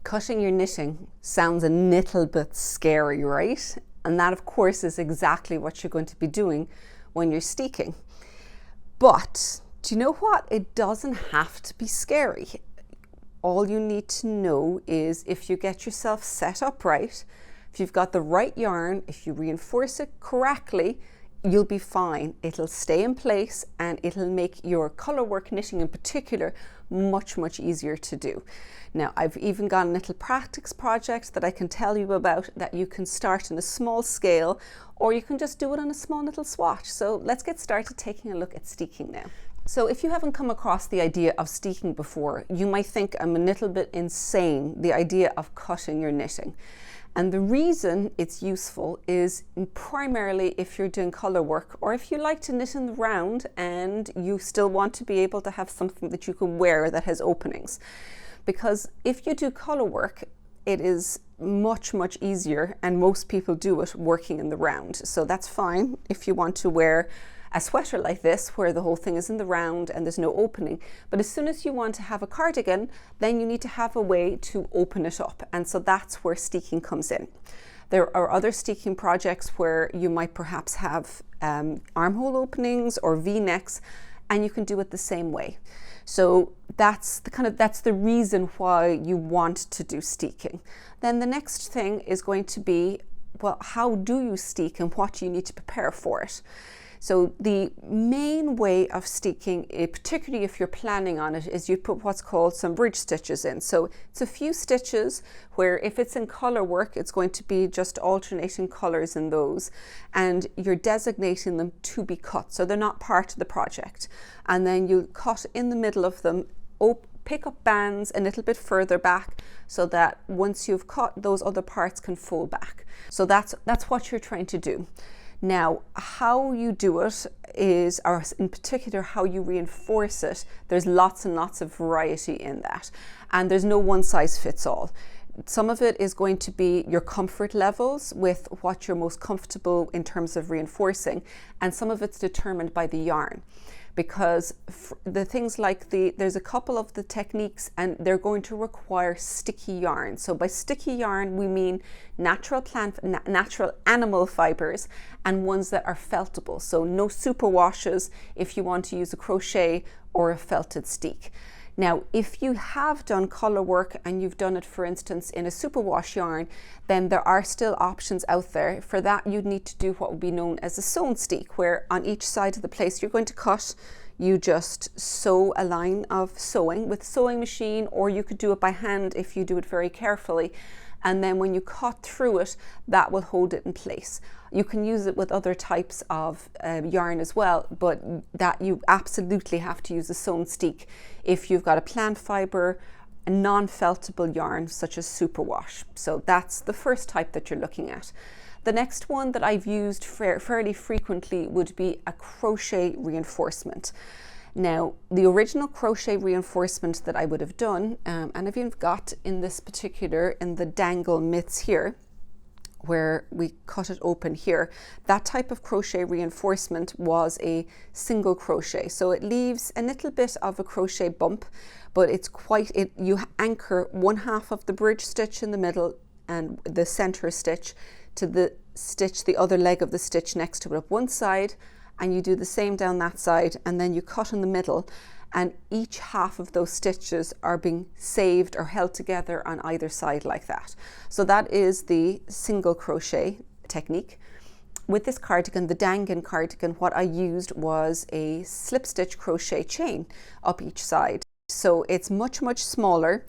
Cutting your knitting sounds a little bit scary, right? And that, of course, is exactly what you're going to be doing when you're steeking. But do you know what? It doesn't have to be scary. All you need to know is if you get yourself set up right, if you've got the right yarn, if you reinforce it correctly, you'll be fine. It'll stay in place and it'll make your color work knitting in particular much easier to do. Now, I've even got a little practice project that I can tell you about that you can start in a small scale, or you can just do it on a small little swatch. So let's get started taking a look at steeking now. So if you haven't come across the idea of steeking before, you might think I'm a little bit insane, the idea of cutting your knitting. And the reason it's useful is primarily if you're doing color work, or if you like to knit in the round and you still want to be able to have something that you can wear that has openings. Because if you do color work, it is much easier, and most people do it working in the round. So that's fine if you want to wear a sweater like this where the whole thing is in the round and there's no opening. But as soon as you want to have a cardigan, then you need to have a way to open it up. And so that's where steeking comes in. There are other steeking projects where you might perhaps have armhole openings or V-necks, and you can do it the same way. So that's the reason why you want to do steeking. Then the next thing is going to be, well, how do you steek and what do you need to prepare for it? So the main way of steeking, particularly if you're planning on it, is you put what's called some bridge stitches in. So it's a few stitches where if it's in color work, it's going to be just alternating colors in those, and you're designating them to be cut. So they're not part of the project. And then you cut in the middle of them, pick up bands a little bit further back so that once you've cut, those other parts can fold back. So that's what you're trying to do. Now, how you do it is, or in particular how you reinforce it, there's lots and lots of variety in that. And there's no one size fits all. Some of it is going to be your comfort levels with what you're most comfortable in terms of reinforcing. And some of it's determined by the yarn. Because the things like there's a couple of the techniques and they're going to require sticky yarn. So by sticky yarn, we mean natural animal fibers and ones that are feltable. So no superwashes if you want to use a crochet or a felted steek. Now, if you have done color work and you've done it, for instance, in a superwash yarn, then there are still options out there. For that, you'd need to do what would be known as a sewn steek, where on each side of the place you're going to cut, you just sew a line of sewing with a sewing machine, or you could do it by hand if you do it very carefully. And then when you cut through it, that will hold it in place. You can use it with other types of yarn as well, but that you absolutely have to use a sewn steek if you've got a plant fiber, a non-feltable yarn such as superwash. So that's the first type that you're looking at. The next one that I've used fairly frequently would be a crochet reinforcement. Now, the original crochet reinforcement that I would have done, and I've even got in this particular, in the dangle mitts here, where we cut it open here, that type of crochet reinforcement was a single crochet. So it leaves a little bit of a crochet bump, but it's you anchor one half of the bridge stitch in the middle and the center stitch to the other leg of the stitch next to it up one side, and you do the same down that side, and then you cut in the middle, and each half of those stitches are being saved or held together on either side like that. So that is the single crochet technique. With this cardigan, the Daunting cardigan, what I used was a slip stitch crochet chain up each side. So it's much smaller.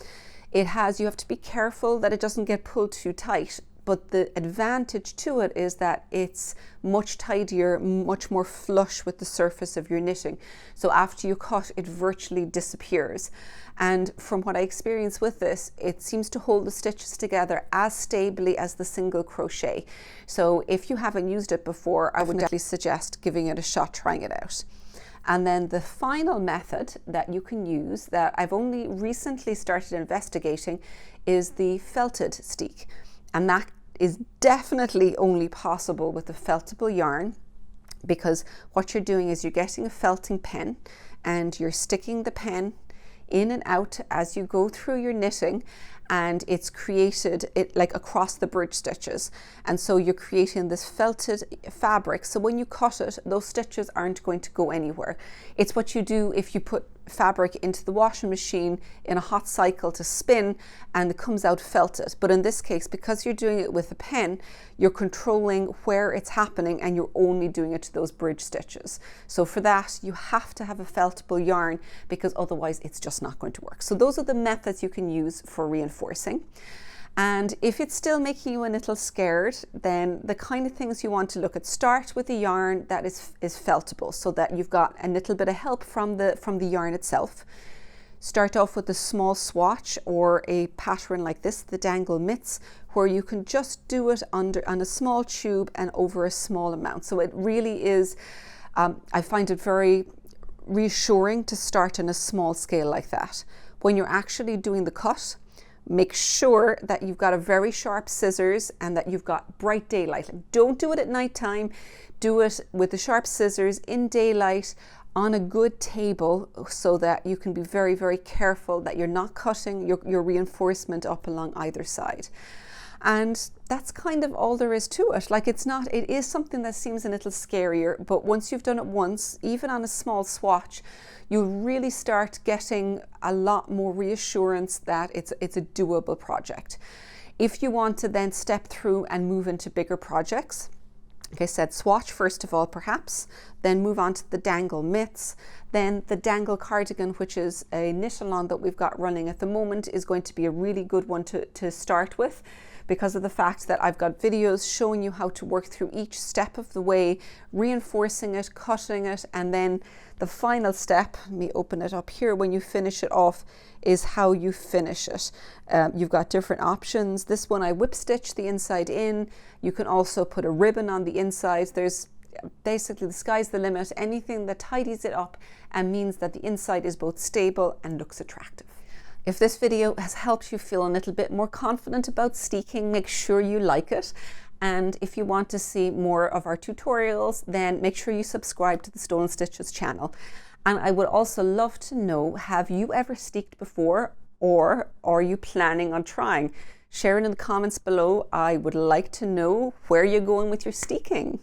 You have to be careful that it doesn't get pulled too tight. But the advantage to it is that it's much tidier, much more flush with the surface of your knitting. So after you cut, it virtually disappears. And from what I experienced with this, it seems to hold the stitches together as stably as the single crochet. So if you haven't used it before, I would definitely suggest giving it a shot, trying it out. And then the final method that you can use that I've only recently started investigating is the felted steek. And that is definitely only possible with a feltable yarn, because what you're doing is you're getting a felting pen and you're sticking the pen in and out as you go through your knitting, and it's created it like across the bridge stitches, and so you're creating this felted fabric. So when you cut it, those stitches aren't going to go anywhere. It's what you do if you put fabric into the washing machine in a hot cycle to spin, and it comes out felted. But in this case, because you're doing it with a pen, you're controlling where it's happening, and you're only doing it to those bridge stitches. So for that, you have to have a feltable yarn, because otherwise it's just not going to work. So those are the methods you can use for reinforcing. And if it's still making you a little scared, then the kind of things you want to look at, start with a yarn that is feltable, so that you've got a little bit of help from the yarn itself. Start off with a small swatch or a pattern like this, the dangle mitts, where you can just do it on a small tube and over a small amount. So it really is, I find it very reassuring to start on a small scale like that. When you're actually doing the cut, make sure that you've got a very sharp scissors and that you've got bright daylight. Don't do it at night time. Do it with the sharp scissors in daylight on a good table, so that you can be very, very careful that you're not cutting your reinforcement up along either side. And that's kind of all there is to it. Like, it is something that seems a little scarier, but once you've done it once, even on a small swatch, you'll really start getting a lot more reassurance that it's a doable project. If you want to then step through and move into bigger projects, like I said, swatch first of all perhaps, then move on to the dangle mitts, then the dangle cardigan, which is a knit along that we've got running at the moment, is going to be a really good one to start with, because of the fact that I've got videos showing you how to work through each step of the way, reinforcing it, cutting it, and then the final step, let me open it up here, when you finish it off, is how you finish it. You've got different options. This one I whip stitch the inside in. You can also put a ribbon on the inside. There's basically, the sky's the limit. Anything that tidies it up and means that the inside is both stable and looks attractive. If this video has helped you feel a little bit more confident about steeking, make sure you like it. And if you want to see more of our tutorials, then make sure you subscribe to the Stolen Stitches channel. And I would also love to know, have you ever steeked before, or are you planning on trying? Share it in the comments below. I would like to know where you're going with your steeking.